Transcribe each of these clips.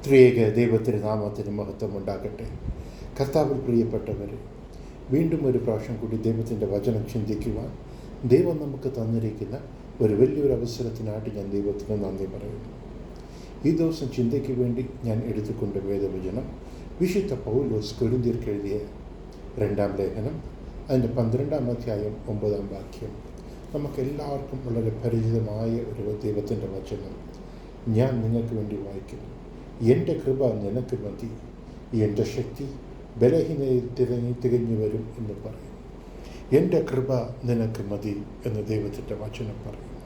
ത്രിയേക ദൈവത്തിന് നാമത്തിന് മഹത്വം ഉണ്ടാകട്ടെ. കർത്താവിൽ പ്രിയപ്പെട്ടവർ, വീണ്ടും ഒരു പ്രാവശ്യം കൂടി ദൈവത്തിൻ്റെ വചനം ചിന്തിക്കുവാൻ ദൈവം നമുക്ക് തന്നിരിക്കുന്ന ഒരു വലിയൊരു അവസരത്തിനായിട്ട് ഞാൻ ദൈവത്തിന് നന്ദി പറയുന്നു. ഈ ദിവസം ചിന്തയ്ക്ക് വേണ്ടി ഞാൻ എടുത്തുകൊണ്ട് വേദവചനം വിശുദ്ധ പൗലോസ് കൊരിന്ത്യർക്ക് എഴുതിയ 2-ാം ലേഖനം, അതിൻ്റെ 12-ാം അധ്യായം 9-ാം വാക്യം. നമുക്കെല്ലാവർക്കും വളരെ പരിചിതമായ ഒരു ദൈവത്തിൻ്റെ വചനം ഞാൻ നിങ്ങൾക്ക് വേണ്ടി വായിക്കുന്നു. എൻ്റെ കൃപ നിനക്ക് മതി, എൻ്റെ ശക്തി ബലഹീനതയിൽ തികഞ്ഞു വരും എന്ന് പറയും. എൻ്റെ കൃപ നിനക്ക് മതി എന്ന് ദൈവത്തിൻ്റെ വചനം പറയുന്നു.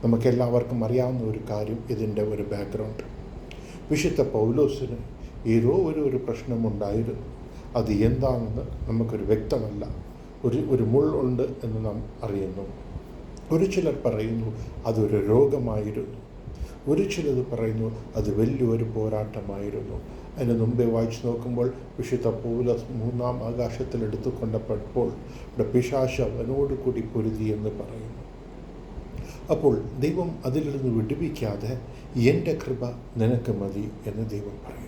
നമുക്കെല്ലാവർക്കും അറിയാവുന്ന ഒരു കാര്യം, ഇതിൻ്റെ ഒരു ബാക്ക്ഗ്രൗണ്ട്. വിശുദ്ധ പൗലോസിന് ഏതോ ഒരു പ്രശ്നമുണ്ടായിരുന്നു. അത് എന്താണെന്ന് നമുക്കൊരു വ്യക്തമല്ല. ഒരു മുള്ളുണ്ട് എന്ന് നാം അറിയുന്നു. ഒരു ചിലർ പറയുന്നു അതൊരു രോഗമായിരുന്നു. ഒരു ചിലത് പറയുന്നു അത് വലിയൊരു പോരാട്ടമായിരുന്നു. അതിന് മുമ്പേ വായിച്ചു നോക്കുമ്പോൾ വിശുദ്ധ പൗലോസ് 3-ാം ആകാശത്തിൽ എടുത്തുകൊണ്ടപ്പോൾ ഇവിടെ പിശാച് അവനോട് കൂടി പൊരുതി എന്ന് പറയുന്നു. അപ്പോൾ ദൈവം അതിൽ നിന്ന് വിടുവിക്കാതെ എൻ്റെ കൃപ നിനക്ക് മതി എന്ന് ദൈവം പറയുന്നു.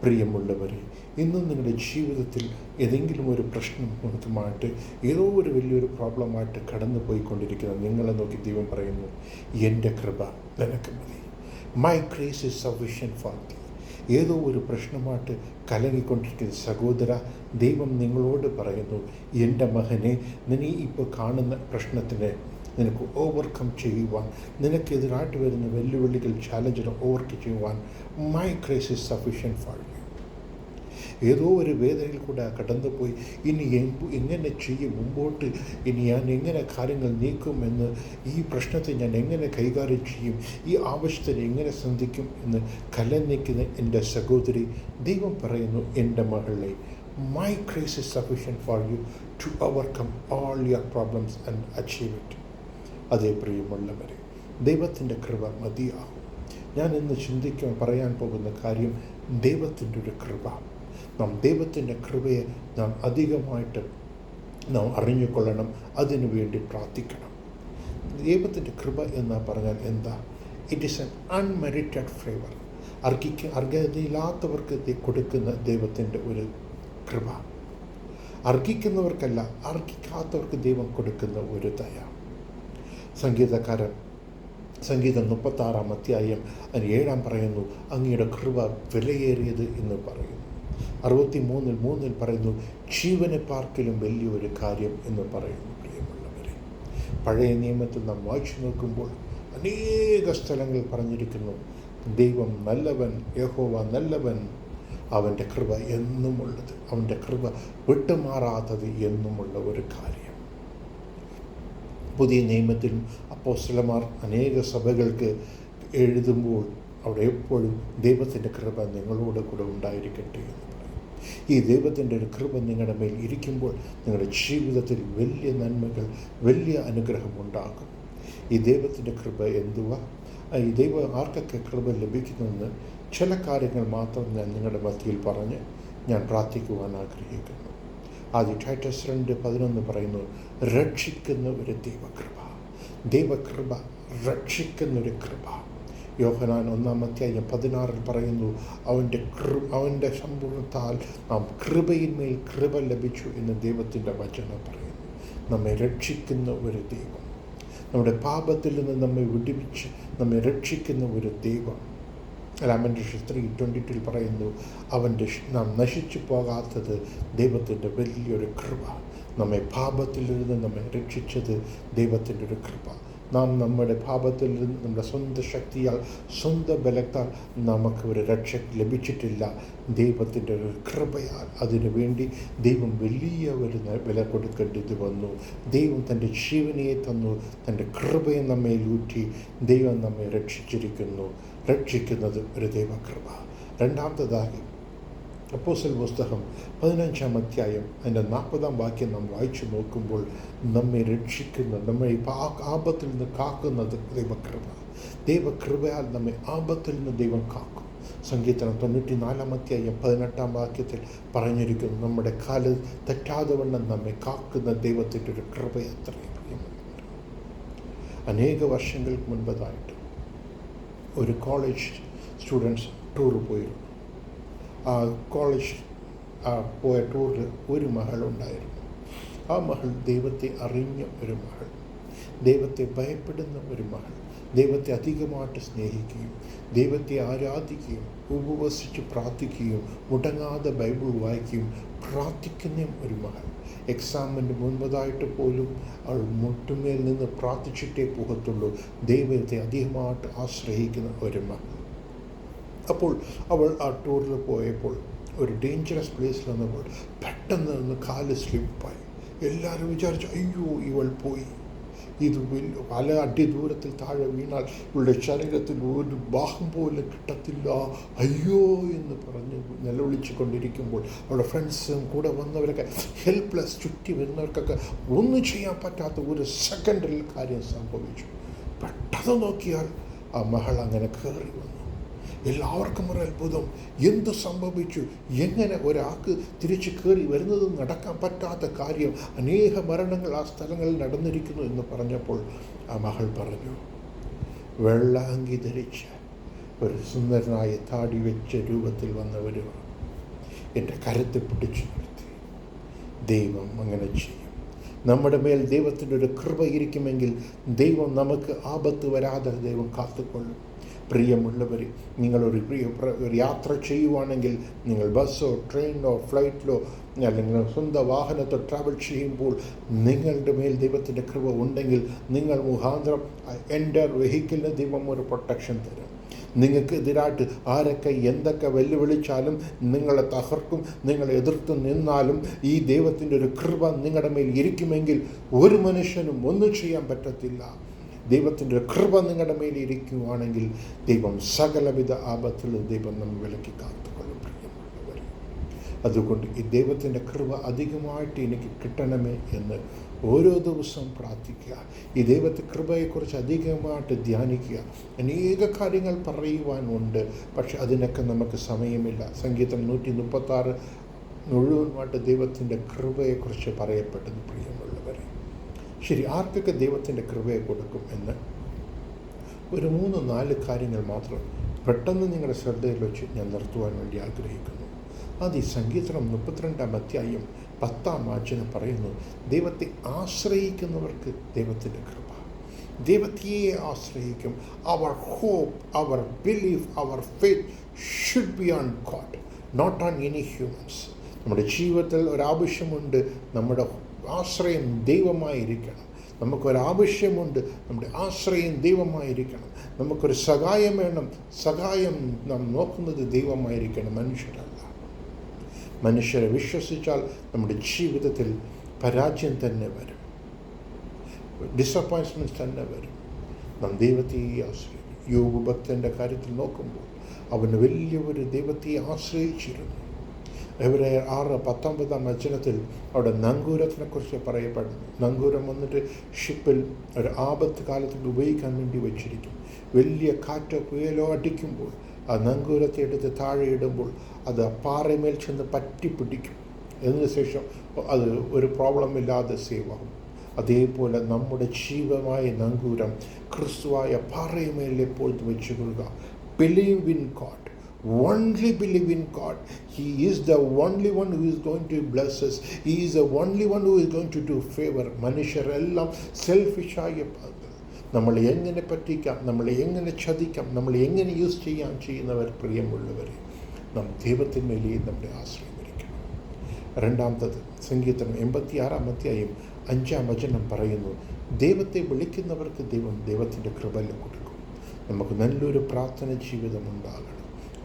പ്രിയമുള്ളവരെ, ഇന്നും നിങ്ങളുടെ ജീവിതത്തിൽ ഏതെങ്കിലും ഒരു പ്രശ്നമായിട്ട് ഏതോ ഒരു വലിയൊരു പ്രോബ്ലമായിട്ട് കടന്നു പോയിക്കൊണ്ടിരിക്കുന്ന നിങ്ങളെ നോക്കി ദൈവം പറയുന്നു, എൻ്റെ കൃപ നിനക്ക് മതി. My grace is sufficient for thee. ഏതോ ഒരു പ്രശ്നമായിട്ട് കലങ്ങിക്കൊണ്ടിരിക്കുന്ന സഹോദര, ദൈവം നിങ്ങളോട് പറയുന്നു, എൻ്റെ മകനെ, നീ ഇപ്പോൾ കാണുന്ന പ്രശ്നത്തിനെ നിനക്ക് ഓവർകം ചെയ്യുവാൻ, നിനക്കെതിരായിട്ട് വരുന്ന വെല്ലുവിളികൾ, ചാലഞ്ചിനെ ഓവർകം ചെയ്യുവാൻ my grace is sufficient for U. ഏതോ ഒരു വേദനയിൽ കൂടെ കടന്നുപോയി ഇനി എങ്ങനെ ചെയ്യും, മുമ്പോട്ട് ഇനി ഞാൻ എങ്ങനെ കാര്യങ്ങൾ നീക്കുമെന്ന്, ഈ പ്രശ്നത്തെ ഞാൻ എങ്ങനെ കൈകാര്യം ചെയ്യും, ഈ ആവശ്യത്തിന് എങ്ങനെ സന്ധിക്കും എന്ന് കലന്നിക്കുന്ന എൻ്റെ സഹോദരി, ദൈവം പറയുന്നു, എൻ്റെ മകളെ, my grace is sufficient for you to overcome all your problems and achieve it. അതേ പ്രിയമുള്ളവരെ, ദൈവത്തിൻ്റെ കൃപ മതിയാകും. ഞാൻ ഇന്ന് പറയാൻ പോകുന്ന കാര്യം ദൈവത്തിൻ്റെ ഒരു കൃപ. നാം ദൈവത്തിൻ്റെ കൃപയെ നാം അധികമായിട്ട് നാം അറിഞ്ഞുകൊള്ളണം, അതിനു വേണ്ടി പ്രാർത്ഥിക്കണം. ദൈവത്തിൻ്റെ കൃപ എന്ന് പറഞ്ഞാൽ എന്താ? It is an unmerited favour. അർഹതയില്ലാത്തവർക്ക് കൊടുക്കുന്ന ദൈവത്തിൻ്റെ ഒരു കൃപ. അർഹിക്കുന്നവർക്കല്ല, അർഹിക്കാത്തവർക്ക് ദൈവം കൊടുക്കുന്ന ഒരു ദയ. സംഗീതം 36-ാം അധ്യായം 7 പറയുന്നു, അങ്ങയുടെ കൃപ വിലയേറിയത് എന്ന് പറയുന്നു. 63-3 പറയുന്നു, ജീവനെ പാർക്കലും വലിയൊരു കാര്യം എന്ന് പറയുന്നു. പ്രിയമുള്ളവരെ, പഴയ നിയമത്തിൽ നാം വായിച്ചു നോക്കുമ്പോൾ അനേക സ്ഥലങ്ങൾ പറഞ്ഞിരിക്കുന്നു, ദൈവം നല്ലവൻ, യഹോവ നല്ലവൻ, അവൻ്റെ കൃപ എന്നുമുള്ളത്, അവൻ്റെ കൃപ വിട്ടുമാറാത്തത് എന്നുമുള്ള ഒരു കാര്യം. പുതിയ നിയമത്തിലും അപ്പോസ്തലന്മാർ അനേക സഭകൾക്ക് എഴുതുമ്പോൾ അവിടെ എപ്പോഴും ദൈവത്തിൻ്റെ കൃപ നിങ്ങളോട് കൂടെ ഉണ്ടായിരിക്കട്ടെ എന്ന് പറയും. ഈ ദൈവത്തിൻ്റെ ഒരു കൃപ നിങ്ങളുടെ മേൽ ഇരിക്കുമ്പോൾ നിങ്ങളുടെ ജീവിതത്തിൽ വലിയ നന്മകൾ, വലിയ അനുഗ്രഹം ഉണ്ടാകും. ഈ ദൈവത്തിൻ്റെ കൃപ എന്തുവാ? ഈ ദൈവം ആർക്കൊക്കെ കൃപ ലഭിക്കുന്നുവെന്ന് ചില കാര്യങ്ങൾ മാത്രം ഞാൻ നിങ്ങളുടെ മധ്യയിൽ പറഞ്ഞ് ഞാൻ പ്രാർത്ഥിക്കുവാൻ ആഗ്രഹിക്കുന്നു. ആദ്യം ടൈറ്റസ് 2:11 പറയുന്നു, രക്ഷിക്കുന്ന ഒരു ദൈവകൃപ, രക്ഷിക്കുന്നൊരു കൃപ. യോഹന്നാൻ 1-ാം അധ്യായം 16 പറയുന്നു, അവൻ്റെ സമ്പൂർണ്ണത്താൽ നാം കൃപയിന്മേൽ കൃപ ലഭിച്ചു എന്ന് ദൈവത്തിൻ്റെ വചനം പറയുന്നു. നമ്മെ രക്ഷിക്കുന്ന ഒരു ദൈവം, നമ്മുടെ പാപത്തിൽ നിന്ന് നമ്മെ വിടുവിച്ച് നമ്മെ രക്ഷിക്കുന്ന ഒരു ദൈവം. ലാമെന്റേഷൻ 3:22 പറയുന്നു, നാം നശിച്ചു പോകാത്തത് ദൈവത്തിൻ്റെ വലിയൊരു കൃപ. നമ്മെ പാപത്തിൽ നിന്ന് നമ്മെ രക്ഷിച്ചത് ദൈവത്തിൻ്റെ ഒരു കൃപ. നാം നമ്മുടെ പാപത്തിൽ നിന്ന് നമ്മുടെ സ്വന്തം ശക്തിയാൽ, സ്വന്തം ബലത്താൽ നമുക്ക് ഒരു രക്ഷ ലഭിച്ചിട്ടില്ല. ദൈവത്തിൻ്റെ ഒരു കൃപയാൽ അതിനു വേണ്ടി ദൈവം വലിയ ഒരു വില കൊടുക്കേണ്ടത് വന്നു. ദൈവം തൻ്റെ ജീവനെ തന്നു, തൻ്റെ കൃപയെ നമ്മെ ലൂറ്റി ദൈവം നമ്മെ രക്ഷിക്കുന്നത് ഒരു ദൈവകൃപ. രണ്ടാമത്തേതായി അപ്പോസ്തല പുസ്തകം 15-ാം അധ്യായം അതിൻ്റെ 40-ാം വാക്യം നാം വായിച്ചു നോക്കുമ്പോൾ നമ്മെ രക്ഷിക്കുന്ന, നമ്മെ ആപത്തിൽ നിന്ന് കാക്കുന്നത് ദൈവകൃപയാൽ നമ്മെ ആപത്തിൽ നിന്ന് ദൈവം കാക്കും. സംഗീതം 94-ാം അധ്യായം 18-ാം വാക്യത്തിൽ പറഞ്ഞിരിക്കുന്നു, നമ്മുടെ കാല് തെറ്റാതെ വണ്ണം നമ്മെ കാക്കുന്ന ദൈവത്തിൻ്റെ ഒരു കൃപ എത്രയും പ്രിയമുണ്ട്. അനേക വർഷങ്ങൾക്ക് മുൻപതായിട്ട് ഒരു കോളേജ് സ്റ്റുഡൻസ് ടൂർ പോയിരുന്നു. ആ കോളേജ് പോയ ടൂറിൽ ഒരു മകളുണ്ടായിരുന്നു. ആ മകൾ ദൈവത്തെ അറിഞ്ഞ ഒരു മകൾ, ദൈവത്തെ ഭയപ്പെടുന്ന ഒരു മകൾ, ദൈവത്തെ അധികമായിട്ട് സ്നേഹിക്കുകയും ദൈവത്തെ ആരാധിക്കുകയും ഉപവസിച്ച് പ്രാർത്ഥിക്കുകയും മുടങ്ങാതെ ബൈബിൾ വായിക്കുകയും പ്രാർത്ഥിക്കുന്ന ഒരു മകൾ. എക്സാമിന് മുൻപതായിട്ട് പോലും അവൾ മുട്ടുമേൽ നിന്ന് പ്രാർത്ഥിച്ചിട്ടേ പോകത്തുള്ളൂ. ദൈവത്തെ അധികമായിട്ട് ആശ്രയിക്കുന്ന ഒരു മകൾ. അപ്പോൾ അവൾ ആ ടൂറിൽ പോയപ്പോൾ ഒരു ഡേഞ്ചറസ് പ്ലേസിൽ വന്നപ്പോൾ പെട്ടെന്ന് ഒന്ന് കാല് സ്ലിപ്പായി. എല്ലാവരും വിചാരിച്ചു, അയ്യോ ഇവൾ പോയി, ഇത് പല അടി ദൂരത്തിൽ താഴെ വീണാൽ ഇവളുടെ ശരീരത്തിൽ ഒരു ഭാഗം പോലും കിട്ടത്തില്ല, അയ്യോ എന്ന് പറഞ്ഞ് നിലവിളിച്ചു കൊണ്ടിരിക്കുമ്പോൾ അവളുടെ ഫ്രണ്ട്സും കൂടെ വന്നവരൊക്കെ ഹെൽപ്ലെസ്, ചുറ്റി വരുന്നവർക്കൊക്കെ ഒന്നും ചെയ്യാൻ പറ്റാത്ത ഒരു സെക്കൻഡിൽ കാര്യം സംഭവിച്ചു. പെട്ടെന്ന് നോക്കിയാൽ ആ മകൾ അങ്ങനെ കയറി വന്നു. എല്ലാവർക്കും ഒരു അത്ഭുതം, എന്ത് സംഭവിച്ചു, എങ്ങനെ ഒരാൾക്ക് തിരിച്ച് കയറി വരുന്നത് നടക്കാൻ പറ്റാത്ത കാര്യം, അനേക മരണങ്ങൾ ആ സ്ഥലങ്ങളിൽ നടന്നിരിക്കുന്നു എന്ന് പറഞ്ഞപ്പോൾ ആ മകൾ പറഞ്ഞു, വെള്ള അങ്കി ധരിച്ച ഒരു സുന്ദരനായ താടി വെച്ച രൂപത്തിൽ വന്നവരുമാണ് എൻ്റെ കരത്തെ പിടിച്ചു നിർത്തി. ദൈവം അങ്ങനെ ചെയ്യും. നമ്മുടെ മേൽ ദൈവത്തിൻ്റെ ഒരു കൃപ ഇരിക്കുമെങ്കിൽ ദൈവം നമുക്ക് ആപത്ത് വരാതെ ദൈവം കാത്തുകൊള്ളും. പ്രിയമുള്ളവർ, നിങ്ങളൊരു ഒരു യാത്ര ചെയ്യുവാണെങ്കിൽ, നിങ്ങൾ ബസ്സോ ട്രെയിനോ ഫ്ലൈറ്റിലോ അല്ലെങ്കിൽ സ്വന്തം വാഹനത്തോ ട്രാവൽ ചെയ്യുമ്പോൾ നിങ്ങളുടെ മേൽ ദൈവത്തിൻ്റെ കൃപ ഉണ്ടെങ്കിൽ നിങ്ങൾ മുഖാന്തരം എൻ്റെ വെഹിക്കിളിന് ദൈവം ഒരു പ്രൊട്ടക്ഷൻ തരും. നിങ്ങൾക്ക് എതിരായിട്ട് ആരൊക്കെ എന്തൊക്കെ വെല്ലുവിളിച്ചാലും, നിങ്ങളെ തകർക്കും, നിങ്ങളെ എതിർത്ത് നിന്നാലും ഈ ദൈവത്തിൻ്റെ ഒരു കൃപ നിങ്ങളുടെ മേൽ ഇരിക്കുമെങ്കിൽ ഒരു മനുഷ്യനും ഒന്നും ചെയ്യാൻ പറ്റത്തില്ല. ദൈവത്തിൻ്റെ കൃപ നിങ്ങളുടെ മേൽ ഇരിക്കുവാണെങ്കിൽ ദൈവം സകലവിധ ആപത്തിലും ദൈവം നമ്മെ വിലക്കി കാത്തുകൊള്ളും. പ്രിയമുള്ളവർ, അതുകൊണ്ട് ഈ ദൈവത്തിൻ്റെ കൃപ അധികമായിട്ട് എനിക്ക് കിട്ടണമേ എന്ന് ഓരോ ദിവസവും പ്രാർത്ഥിക്കുക. ഈ ദൈവത്തെ കൃപയെക്കുറിച്ച് അധികമായിട്ട് ധ്യാനിക്കുക. അനേക കാര്യങ്ങൾ പറയുവാനുണ്ട്, പക്ഷെ അതിനൊക്കെ നമുക്ക് സമയമില്ല. സംഗീതം 136 മുഴുവനുമായിട്ട് ദൈവത്തിൻ്റെ കൃപയെക്കുറിച്ച് പറയപ്പെടുന്നു. പ്രിയമുള്ളവരെ, ശരി, ആർക്കൊക്കെ ദൈവത്തിൻ്റെ കൃപയെ കൊടുക്കും എന്ന് ഒരു 3-4 കാര്യങ്ങൾ മാത്രം പെട്ടെന്ന് നിങ്ങളുടെ ശ്രദ്ധയിൽ വെച്ച് ഞാൻ നിർത്തുവാൻ വേണ്ടി ആഗ്രഹിക്കുന്നു. അത് ഈ സംഗീതം 32-ാം അധ്യായം 10-ാം വാക്യം പറയുന്നു, ദൈവത്തെ ആശ്രയിക്കുന്നവർക്ക് ദൈവത്തിൻ്റെ കൃപ. ദൈവത്തെ ആശ്രയിക്കും. അവർ ഹോപ്പ്, അവർ ബിലീവ്, അവർ faith should be on God, not on any humans. നമ്മുടെ ജീവിതത്തിൽ ഒരാവശ്യമുണ്ട്, നമ്മുടെ ആശ്രയം ദൈവമായിരിക്കണം. നമുക്കൊരാവശ്യമുണ്ട്, നമ്മുടെ ആശ്രയം ദൈവമായിരിക്കണം. നമുക്കൊരു സഹായം വേണം, സഹായം നാം നോക്കുന്നത് ദൈവമായിരിക്കണം, മനുഷ്യരല്ല. മനുഷ്യരെ വിശ്വസിച്ചാൽ നമ്മുടെ ജീവിതത്തിൽ പരാജയം തന്നെ വരും, ഡിസപ്പോയിൻറ്റ്മെൻറ്റ്സ് തന്നെ വരും. നാം ദൈവത്തെ ആശ്രയിക്കും. യോബ് ഭക്തൻ്റെ കാര്യത്തിൽ നോക്കുമ്പോൾ അവന് വലിയൊരു ദൈവത്തെ ആശ്രയിച്ചിരുന്നു. എബ്രായർ 6:19 വചനത്തിൽ അവിടെ നങ്കൂരത്തിനെക്കുറിച്ച് പറയപ്പെടുന്നു. നങ്കൂരം വന്നിട്ട് ഷിപ്പിൽ ഒരു ആപത്ത് കാലത്തിൽ ഉപയോഗിക്കാൻ വേണ്ടി വെച്ചിരിക്കും. വലിയ കാറ്റോ പുയലോ അടിക്കുമ്പോൾ ആ നങ്കൂരത്തെ എടുത്ത് താഴെ ഇടുമ്പോൾ അത് പാറമേൽ ചെന്ന് പറ്റിപ്പിടിക്കും. അതിനുശേഷം അത് ഒരു പ്രോബ്ലം ഇല്ലാതെ സേവ് ആകും. അതേപോലെ നമ്മുടെ ജീവമായ നങ്കൂരം ക്രിസ്തുവായ പാറയമേൽ എപ്പോഴും വെച്ചുകൊള്ളുക. Believe in God. Only believe in God. He is the only one who is going to bless us. He is the only one who is going to do favor. മനുഷ്യരെല്ലാം സെൽഫിഷായ നമ്മളെ എങ്ങനെ പറ്റിക്കാം, നമ്മളെ എങ്ങനെ ചതിക്കാം, നമ്മളെ എങ്ങനെ യൂസ് ചെയ്യാൻ ചെയ്യുന്നവർ. പ്രിയമുള്ളവരെ, നാം ദൈവത്തിന്മേലേ നമ്മുടെ ആശ്രയിക്കണം. രണ്ടാമത്തത് സംഗീതം 86-ാം അധ്യായം 5-ാം വചനം പറയുന്നു, ദൈവത്തെ വിളിക്കുന്നവർക്ക് ദൈവം ദൈവത്തിൻ്റെ കൃപ കൊടുക്കും. നമുക്ക് നല്ലൊരു പ്രാർത്ഥന ജീവിതം ഉണ്ടാകണം.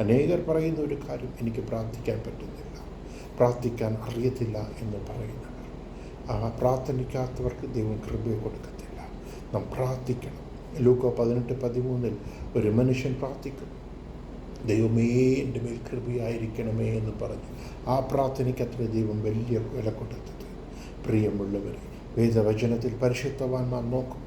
അനേകർ പറയുന്ന ഒരു കാര്യം, എനിക്ക് പ്രാർത്ഥിക്കാൻ പറ്റുന്നില്ല, പ്രാർത്ഥിക്കാൻ അറിയത്തില്ല എന്ന് പറയുന്നവർ, ആ പ്രാർത്ഥിക്കാത്തവർക്ക് ദൈവം കൃപയെ കൊടുക്കത്തില്ല. നാം പ്രാർത്ഥിക്കണം. ലൂക്കോ 18:13 ഒരു മനുഷ്യൻ പ്രാർത്ഥിക്കും, ദൈവമേ എൻ്റെ മേൽ കൃപയായിരിക്കണമേ എന്ന് പറഞ്ഞു. ആ പ്രാർത്ഥനയ്ക്കത്ര ദൈവം വലിയ വില കൊടുത്തത്. പ്രിയമുള്ളവർ, വേദവചനത്തിൽ പരിശുദ്ധവാന്മാർ നോക്കും,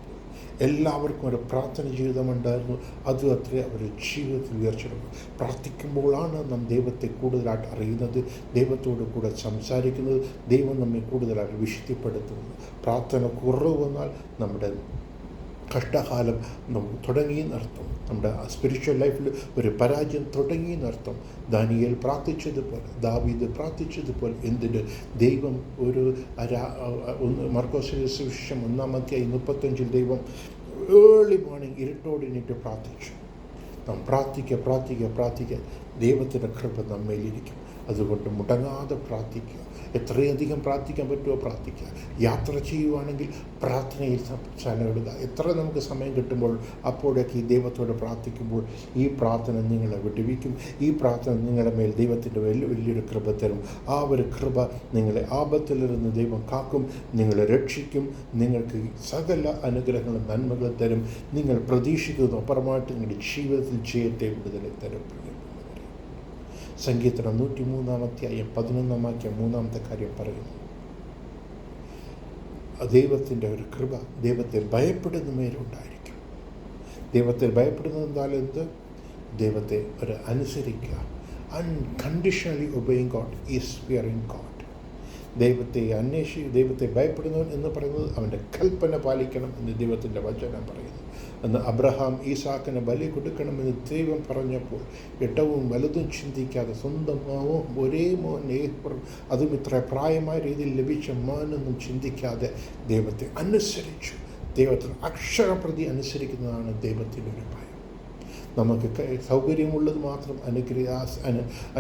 എല്ലാവർക്കും ഒരു പ്രാർത്ഥന ജീവിതമുണ്ടായിരുന്നു. അതും അത്ര അവർ ജീവിതത്തിൽ ഉയർച്ചെടുക്കും. പ്രാർത്ഥിക്കുമ്പോഴാണ് നാം ദൈവത്തെ കൂടുതലായിട്ട് അറിയുന്നത്, ദൈവത്തോട് കൂടെ സംസാരിക്കുന്നത്, ദൈവം നമ്മെ കൂടുതലായിട്ട് വിശുദ്ധിപ്പെടുത്തുന്നത്. പ്രാർത്ഥന കുറവ് വന്നാൽ നമ്മുടെ കഷ്ടകാലം നമുക്ക് തുടങ്ങിയെന്നർത്ഥം. നമ്മുടെ സ്പിരിച്വൽ ലൈഫിൽ ഒരു പരാജയം തുടങ്ങിയെന്നർത്ഥം. ദാനിയേൽ പ്രാർത്ഥിച്ചതുപോലെ, ദാവീദ് പ്രാർത്ഥിച്ചതുപോലെ, എന്തിന് ദൈവം ഒരു മർക്കോസിന്റെ സുവിശേഷം 1:35 ദൈവം ഏർലി മോർണിംഗ് ഇരുട്ടോടിനിട്ട് പ്രാർത്ഥിച്ചു. നാം പ്രാർത്ഥിക്കുക. ദൈവത്തിൻ്റെ കൃപ നമ്മയിലിരിക്കും. അതുകൊണ്ട് മുടങ്ങാതെ പ്രാർത്ഥിക്കുക. എത്രയധികം പ്രാർത്ഥിക്കാൻ പറ്റുമോ പ്രാർത്ഥിക്കുക. യാത്ര ചെയ്യുവാണെങ്കിൽ പ്രാർത്ഥനയിൽ ചെലവിടുക. എത്ര നമുക്ക് സമയം കിട്ടുമ്പോൾ അപ്പോഴൊക്കെ ഈ ദൈവത്തോട് പ്രാർത്ഥിക്കുമ്പോൾ ഈ പ്രാർത്ഥന നിങ്ങളെ വിടുവിക്കും. ഈ പ്രാർത്ഥന നിങ്ങളുടെ മേൽ ദൈവത്തിൻ്റെ വലിയൊരു കൃപ തരും. ആ ഒരു കൃപ നിങ്ങളെ ആപത്തിലിരുന്ന് ദൈവം കാക്കും, നിങ്ങളെ രക്ഷിക്കും, നിങ്ങൾക്ക് സകല അനുഗ്രഹങ്ങളും നന്മകളും തരും. നിങ്ങൾ പ്രതീക്ഷിക്കുന്നതും അപ്പുറമായിട്ട് നിങ്ങളുടെ ജീവിതത്തിൽ ജയത്തെ വിടുതലെ തരും. സങ്കീർത്തനം 103 മൂന്നാമത്തെ കാര്യം പറയുന്നു. ദൈവത്തിൻ്റെ ഒരു കൃപ ദൈവത്തെ ഭയപ്പെടുന്ന മേലുണ്ടായിരിക്കും. ദൈവത്തെ ഭയപ്പെടുന്നത് എന്തായാലും ദൈവത്തെ ഒരു അനുസരിക്കുക. Unconditionally obeying God is fearing God. ദൈവത്തെ ഭയപ്പെടുന്നവൻ എന്ന് പറയുന്നത് അവൻ്റെ കൽപ്പന പാലിക്കണം എന്ന് ദൈവത്തിൻ്റെ വചനം പറയുന്നു. അന്ന് അബ്രഹാം ഈസാക്കിന് ബലി കൊടുക്കണമെന്ന് ദൈവം പറഞ്ഞപ്പോൾ ഇടവും വലതും ചിന്തിക്കാതെ സ്വന്തം ഒരേ മോൻ അതും ഇത്ര പ്രായമായ രീതിയിൽ ലഭിച്ച മോനെന്നും ചിന്തിക്കാതെ ദൈവത്തെ അനുസരിച്ചു. ദൈവത്തിൽ അക്ഷരപ്രതി അനുസരിക്കുന്നതാണ് ദൈവത്തിൻ്റെ ഒരു ഭയം. നമുക്ക് സൗകര്യമുള്ളത് മാത്രം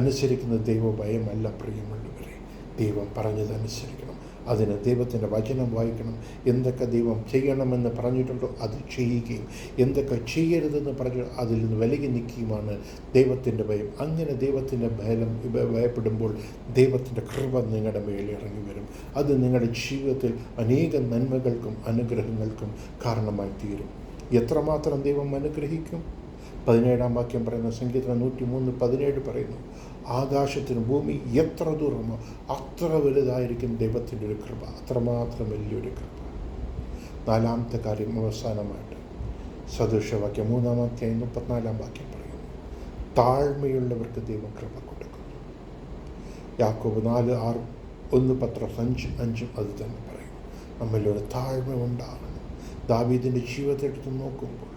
അനുസരിക്കുന്ന ദൈവഭയമല്ല പ്രിയമുള്ളവരെ. ദൈവം പറഞ്ഞത് അനുസരിക്കണം. അതിന് ദൈവത്തിൻ്റെ വചനം വായിക്കണം. എന്തൊക്കെ ദൈവം ചെയ്യണമെന്ന് പറഞ്ഞിട്ടുണ്ടോ അത് ചെയ്യുകയും എന്തൊക്കെ ചെയ്യരുതെന്ന് പറഞ്ഞു അതിൽ നിന്ന് വിലകി നിൽക്കുകയുമാണ് ദൈവത്തിൻ്റെ ഭയം. അങ്ങനെ ദൈവത്തിൻ്റെ ഭയപ്പെടുമ്പോൾ ദൈവത്തിൻ്റെ കൃപ നിങ്ങളുടെ മേൽ ഇറങ്ങി വരും. അത് നിങ്ങളുടെ ജീവിതത്തിൽ അനേകം നന്മകൾക്കും അനുഗ്രഹങ്ങൾക്കും കാരണമായി തീരും. എത്രമാത്രം ദൈവം അനുഗ്രഹിക്കും? 17 വാക്യം പറയുന്ന സങ്കീർത്തനം 103:17 പറയുന്നു, ആകാശത്തിന് ഭൂമി എത്ര ദൂരമോ അത്ര വലുതായിരിക്കും ദൈവത്തിൻ്റെ ഒരു കൃപ. അത്രമാത്രം വലിയൊരു കൃപ. 4-ാമത്തെ കാര്യം അവസാനമായിട്ട് സദൃശവാക്യം 3-ാം വാക്യം പറയുന്നു, താഴ്മയുള്ളവർക്ക് ദൈവം കൃപ കൊടുക്കുന്നു. യാക്കോബ് 4:6, 1 പത്രോസ് 5:5 അത് തന്നെ പറയും. നമ്മളിലൊരു താഴ്മ ഉണ്ടാകണം. ദാവീദിൻ്റെ ജീവിതത്തെ എടുത്ത് നോക്കുമ്പോൾ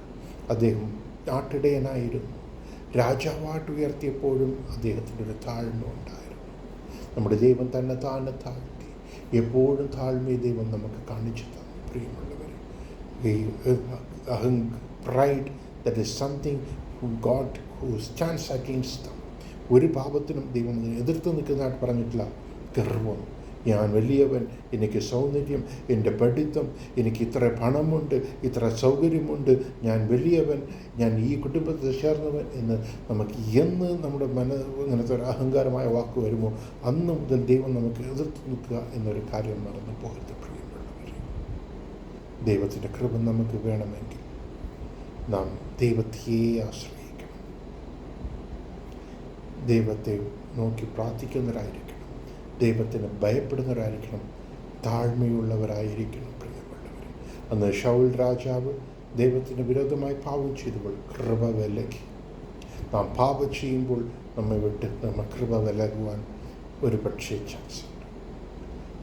അദ്ദേഹം നാട്ടിടയനായിരുന്നു. രാജാവായിട്ട് ഉയർത്തിയപ്പോഴും അദ്ദേഹത്തിൻ്റെ ഒരു താഴ്മ ഉണ്ടായിരുന്നു. നമ്മുടെ ദൈവം തന്നെ താഴ്ത്തി എപ്പോഴും താഴ്മയെ ദൈവം നമുക്ക് കാണിച്ചു തന്നു. പ്രിയമുള്ളവരെ, pride, that is something God who stands against them. ഒരു പാപത്തിനും ദൈവം എതിർത്ത് നിൽക്കുന്നതായിട്ട് പറഞ്ഞിട്ടില്ല. ഗർവം, ഞാൻ വലിയവൻ, എനിക്ക് സൗന്ദര്യം, എൻ്റെ പഠിത്തം, എനിക്ക് ഇത്ര പണമുണ്ട്, ഇത്ര സൗകര്യമുണ്ട്, ഞാൻ വലിയവൻ, ഞാൻ ഈ കുടുംബത്തിൽ ചേർന്നവൻ എന്ന് നമുക്ക് എന്ന് നമ്മുടെ ഇങ്ങനത്തെ ഒരു അഹങ്കാരമായ വാക്ക് വരുമോ അന്ന് മുതൽ ദൈവം നമുക്ക് എതിർത്ത് നിൽക്കുക എന്നൊരു കാര്യം മറന്നു പോകരുത് പ്രിയമുള്ളവരെ. ദൈവത്തിൻ്റെ കൃപ നമുക്ക് വേണമെങ്കിൽ നാം ദൈവത്തെ ആശ്രയിക്കണം. ദൈവത്തെ നോക്കി പ്രാർത്ഥിക്കുന്നവരായിരിക്കണം. ദൈവത്തിന് ഭയപ്പെടുന്നവരായിരിക്കണം. താഴ്മയുള്ളവരായിരിക്കണം പ്രിയമുള്ളവർ. അന്ന് ശൗൽ രാജാവ് ദൈവത്തിന് വിരോധമായി പാപം ചെയ്തപ്പോൾ കൃപ വിലകി. നാം പാപം ചെയ്യുമ്പോൾ നമ്മെ വിട്ട് കൃപ വിലകുവാൻ ഒരു പക്ഷേ ചാൻസ് ഉണ്ട്.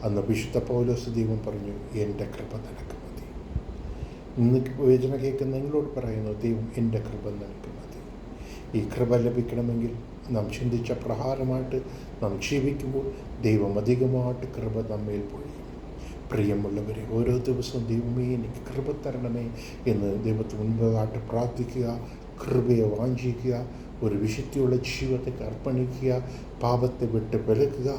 അന്ന് വിശുദ്ധ പൗലോസ് ദൈവം പറഞ്ഞു, എൻ്റെ കൃപ നിനക്ക് മതി. ഇന്ന് വേദന കേൾക്കുന്ന നിങ്ങളോട് പറയുന്നു, ദൈവം എൻ്റെ കൃപ നിനക്ക് മതി. ഈ കൃപ ലഭിക്കണമെങ്കിൽ നാം ചിന്തിച്ച പ്രകാരമായിട്ട് നാം ജീവിക്കുമ്പോൾ ദൈവം അധികമായിട്ട് കൃപ നമ്മേൽ പൊഴിയും. പ്രിയമുള്ളവരെ, ഓരോ ദിവസവും ദൈവമേ എനിക്ക് കൃപ തരണമേ എന്ന് ദൈവത്തിന് മുൻപായിട്ട് പ്രാർത്ഥിക്കുക. കൃപയെ വാഞ്ചിക്കുക. ഒരു വിശുദ്ധിയുള്ള ജീവിതത്തെ അർപ്പണിക്കുക. പാപത്തെ വിട്ട് വിലക്കുക.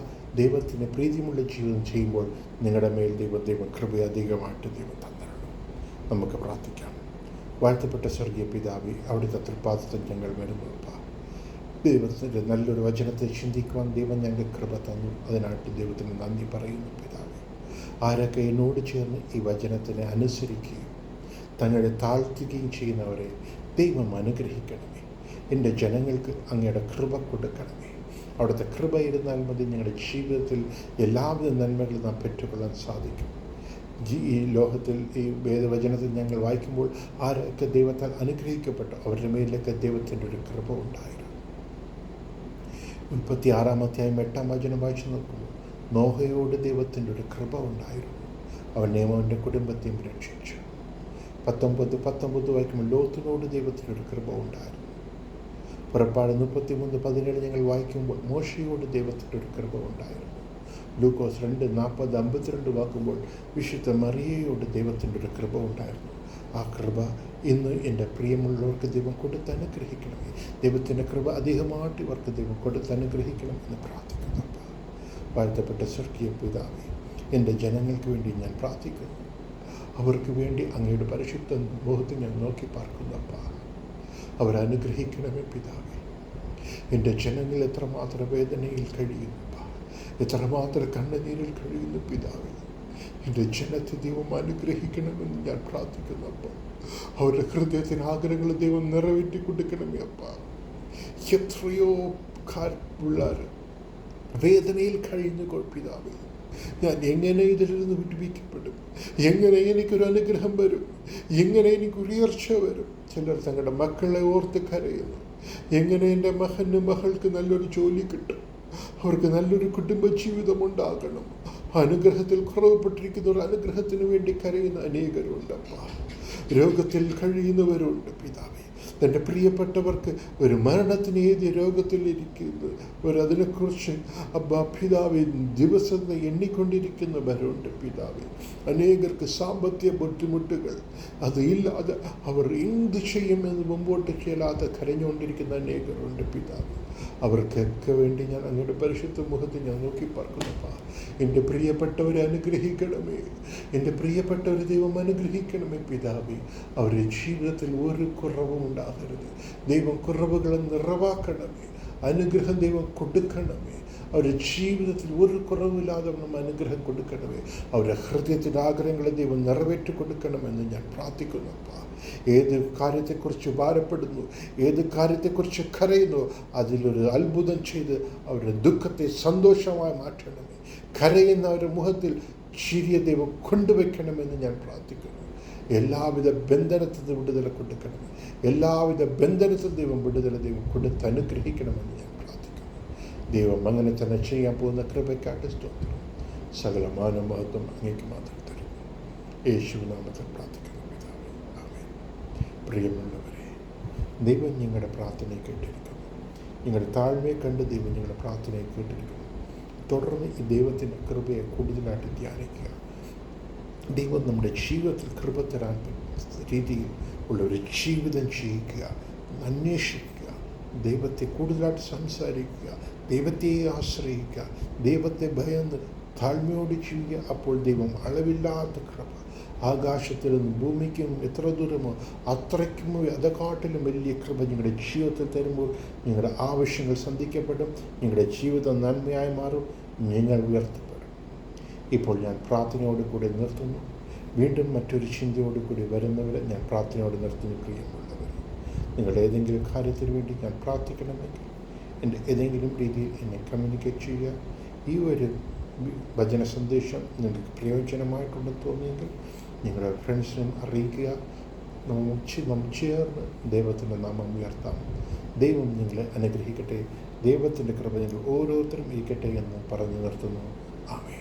ദൈവത്തിന് പ്രീതിയുള്ള ജീവിതം ചെയ്യുമ്പോൾ നിങ്ങളുടെ മേൽ ദൈവം കൃപ അധികമായിട്ട് ദൈവം തന്നിരണം. നമുക്ക് പ്രാർത്ഥിക്കാം. വാഴ്ത്തപ്പെട്ട സ്വർഗീയ പിതാവേ, അവിടുത്തെ തൃപ്പാദത്തിൽ ഞങ്ങൾ വരുന്നു. ദൈവത്തിൻ്റെ നല്ലൊരു വചനത്തെ ചിന്തിക്കുവാൻ ദൈവം ഞങ്ങൾക്ക് കൃപ തന്നു. അതിനായിട്ട് ദൈവത്തിന് നന്ദി പറയുന്നു പിതാവേ. ആരൊക്കെ എന്നോട് ചേർന്ന് ഈ വചനത്തിനെ അനുസരിക്കുകയും തങ്ങളെ താഴ്ത്തുകയും ചെയ്യുന്നവരെ ദൈവം അനുഗ്രഹിക്കണമേ. എൻ്റെ ജനങ്ങൾക്ക് അങ്ങയുടെ കൃപ കൊടുക്കണമേ. അവിടുത്തെ കൃപ ഇരുന്നാൽ മതി ഞങ്ങളുടെ ജീവിതത്തിൽ എല്ലാവിധ നന്മകളും നാം പെറ്റുകൊള്ളാൻ സാധിക്കും. ഈ ലോകത്തിൽ ഈ വേദവചനത്തിൽ ഞങ്ങൾ വായിക്കുമ്പോൾ ആരൊക്കെ ദൈവത്താൽ അനുഗ്രഹിക്കപ്പെട്ടു അവരുടെ മേലിലൊക്കെ ദൈവത്തിൻ്റെ ഒരു കൃപ ഉണ്ടായിരുന്നു. 36-ാം അധ്യായം 8-ാം വചനം വായിച്ചു നോക്കുമ്പോൾ നോഹയോട് ദൈവത്തിൻ്റെ ഒരു കൃപ ഉണ്ടായിരുന്നു. അവനെയും അവൻ്റെ കുടുംബത്തെയും രക്ഷിച്ചു. 19 വായിക്കുമ്പോൾ ലോത്തിനോട് ദൈവത്തിനൊരു കൃപ ഉണ്ടായിരുന്നു. പുറപ്പാട് 33:17 ഞങ്ങൾ വായിക്കുമ്പോൾ മോശയോട് ദൈവത്തിൻ്റെ ഒരു കൃപ ഉണ്ടായിരുന്നു. ലൂക്കോസ് 2:40-52 വാക്കുമ്പോൾ വിശുദ്ധ മറിയയോട് ദൈവത്തിൻ്റെ ഒരു കൃപ ഉണ്ടായിരുന്നു. ആ കൃപ ഇന്ന് എൻ്റെ പ്രിയമുള്ളവർക്ക് ദൈവം കൊടുത്ത് അനുഗ്രഹിക്കണമേ. ദൈവത്തിൻ്റെ കൃപ അധികമായിട്ട് ഇവർക്ക് ദൈവം കൊടുത്ത് അനുഗ്രഹിക്കണമെന്ന് പ്രാർത്ഥിക്കുന്നു. വാഴ്ത്തപ്പെട്ട സ്വർഗീയ പിതാവേ, എൻ്റെ ജനങ്ങൾക്ക് വേണ്ടി ഞാൻ പ്രാർത്ഥിക്കുന്നു. അവർക്ക് വേണ്ടി അങ്ങയുടെ പരിശുദ്ധ മുഖത്ത് ഞാൻ നോക്കി പാർക്കുന്നപ്പ, അവരനുഗ്രഹിക്കണമേ പിതാവേ. എൻ്റെ ജനങ്ങൾ എത്രമാത്രം വേദനയിൽ കഴിയുന്നപ്പ, എത്രമാത്രം കണ്ണുനീരിൽ കഴിയുന്നു പിതാവേ. എൻ്റെ ജനത്തെ ദൈവം അനുഗ്രഹിക്കണമെന്ന് ഞാൻ പ്രാർത്ഥിക്കുന്നപ്പോൾ അവരുടെ ഹൃദയത്തിന് ആഗ്രഹങ്ങൾ ദൈവം നിറവേറ്റി കൊടുക്കണമേ അപ്പ. എത്രയോ പിള്ളേർ വേദനയിൽ കഴിഞ്ഞു പിതാവേ, ഞാൻ എങ്ങനെ ഇതിൽ നിന്ന് വിടുവിക്കപ്പെടും? എങ്ങനെ എനിക്കൊരു അനുഗ്രഹം വരും? എങ്ങനെ എനിക്ക് ഉയർച്ച വരും? ചിലർ തങ്ങളുടെ മക്കളെ ഓർത്ത് കരയുന്നു. എങ്ങനെ എൻ്റെ മകന് മകൾക്ക് നല്ലൊരു ജോലി കിട്ടും? അവർക്ക് നല്ലൊരു കുടുംബജീവിതം ഉണ്ടാകണം. അനുഗ്രഹത്തിൽ കുറവപ്പെട്ടിരിക്കുന്ന ഒരു അനുഗ്രഹത്തിന് വേണ്ടി കരയുന്ന അനേകരുണ്ടപ്പ. രോഗത്തിൽ കഴിയുന്നവരുണ്ട് പിതാവേ. തൻ്റെ പ്രിയപ്പെട്ടവർക്ക് ഒരു മരണത്തിന് ഏത് രോഗത്തിലിരിക്കുന്നത് അതിനെക്കുറിച്ച് പിതാവേ ദിവസം എണ്ണിക്കൊണ്ടിരിക്കുന്നവരുണ്ട് പിതാവേ. അനേകർക്ക് സാമ്പത്തിക ബുദ്ധിമുട്ടുകൾ ഇല്ലാതെ അവർ എന്ത് ചെയ്യുമെന്ന് മുമ്പോട്ട് ചെല്ലാതെ കരഞ്ഞുകൊണ്ടിരിക്കുന്ന അനേകരുണ്ട് പിതാവേ. അവർക്കൊക്കെ വേണ്ടി ഞാൻ അങ്ങയുടെ പരിശുദ്ധ മുഖത്ത് ഞാൻ നോക്കി പാർക്കുന്നപ്പാ. എൻ്റെ പ്രിയപ്പെട്ടവരെ അനുഗ്രഹിക്കണമേ. എൻ്റെ പ്രിയപ്പെട്ടവരെ ദൈവം അനുഗ്രഹിക്കണമേ പിതാവേ. അവരുടെ ജീവിതത്തിൽ ഒരു കുറവും ഉണ്ടാകരുത്. ദൈവം കുറവുകളെ നിറവാക്കണമേ. അനുഗ്രഹം ദൈവം കൊടുക്കണമേ. അവരുടെ ജീവിതത്തിൽ ഒരു കുറവില്ലാതെ അനുഗ്രഹം കൊടുക്കണമേ. അവരുടെ ഹൃദയത്തിൻ്റെ ആഗ്രഹങ്ങളെ ദൈവം നിറവേറ്റി കൊടുക്കണമെന്ന് ഞാൻ പ്രാർത്ഥിക്കുന്നപ്പാ. ഏത് കാര്യത്തെക്കുറിച്ച് ഭാരപ്പെടുന്നു, ഏത് കാര്യത്തെക്കുറിച്ച് കരയുന്നു, അതിലൊരു അത്ഭുതം ചെയ്ത് അവരുടെ ദുഃഖത്തെ സന്തോഷമായി മാറ്റണമേ. കരയുന്നവരുടെ മുഖത്തിൽ ചിരിയെ ദൈവം കൊണ്ടുവയ്ക്കണമെന്ന് ഞാൻ പ്രാർത്ഥിക്കുന്നു. എല്ലാവിധ ബന്ധനത്തിൽ വിടുതല കൊടുക്കണമേ. എല്ലാവിധ ബന്ധനത്തിൽ ദൈവം ദൈവം കൊടുത്ത് അനുഗ്രഹിക്കണമെന്ന് ഞാൻ പ്രാർത്ഥിക്കുന്നു. ദൈവം അങ്ങനെ തന്നെ ചെയ്യാൻ പോകുന്ന കൃപയ്ക്കായിട്ട് സ്തോത്രം. സകല മാനമഹത്വം അങ്ങേക്ക് മാത്രം തരും. യേശുനാമത്തിൽ പ്രാർത്ഥിക്കുന്നു. പ്രിയമുള്ളവരെ, ദൈവം നിങ്ങളുടെ പ്രാർത്ഥനയെ കേട്ടിരിക്കുന്നു. നിങ്ങളുടെ താഴ്മയെ കണ്ട് ദൈവം നിങ്ങളുടെ പ്രാർത്ഥനയെ കേട്ടിരിക്കുന്നു. തുടർന്ന് ഈ ദൈവത്തിൻ്റെ കൃപയെ കൂടുതലായിട്ട് ധ്യാനിക്കുക. ദൈവം നമ്മുടെ ജീവിതത്തിൽ കൃപ തരാൻ രീതിയിൽ ഉള്ളൊരു ജീവിതം ചെയ്യിക്കുക, അന്വേഷിക്കുക, ദൈവത്തെ കൂടുതലായിട്ട് സംസാരിക്കുക, ദൈവത്തെ ആശ്രയിക്കുക, ദൈവത്തെ ഭയന്ന് താഴ്മയോട് ചെയ്യുക. അപ്പോൾ ദൈവം അളവില്ലാത്ത കൃപ ആകാശത്തിൽ നിന്ന് ഭൂമിക്കും എത്ര ദൂരമോ അത്രയ്ക്കും അതെക്കാട്ടിലും വലിയ കൃപ നിങ്ങളുടെ ജീവിതത്തിൽ തരുമ്പോൾ നിങ്ങളുടെ ആവശ്യങ്ങൾ സന്ധിക്കപ്പെടും. നിങ്ങളുടെ ജീവിതം നന്മയായി മാറും. നിങ്ങൾ ഉയർത്തപ്പെടും. ഇപ്പോൾ ഞാൻ പ്രാർത്ഥനയോട് കൂടി നിർത്തുന്നു. വീണ്ടും മറ്റൊരു ചിന്തയോടുകൂടി വരുന്നവരെ ഞാൻ പ്രാർത്ഥനയോട് നിർത്തുന്നു. പ്രിയമുള്ളവർ, നിങ്ങളുടെ ഏതെങ്കിലും കാര്യത്തിന് വേണ്ടി ഞാൻ പ്രാർത്ഥിക്കണമെങ്കിൽ എൻ്റെ ഏതെങ്കിലും രീതിയിൽ എന്നെ കമ്മ്യൂണിക്കേറ്റ് ചെയ്യുക. ഈ ഒരു വചന സന്ദേശം നിങ്ങൾക്ക് പ്രയോജനമായിട്ടുണ്ടെന്ന് തോന്നിയെങ്കിൽ നിങ്ങളുടെ ഫ്രണ്ട്സിനും അറിയിക്കുക. നമുക്ക് ചേർന്ന് ദൈവത്തിൻ്റെ നാമം ഉയർത്താം. ദൈവം നിങ്ങളെ അനുഗ്രഹിക്കട്ടെ. ദൈവത്തിൻ്റെ കൃപ നിങ്ങൾ ഓരോരുത്തരും ഇരിക്കട്ടെ എന്ന് പറഞ്ഞു നിർത്തുന്നു. ആമേൻ.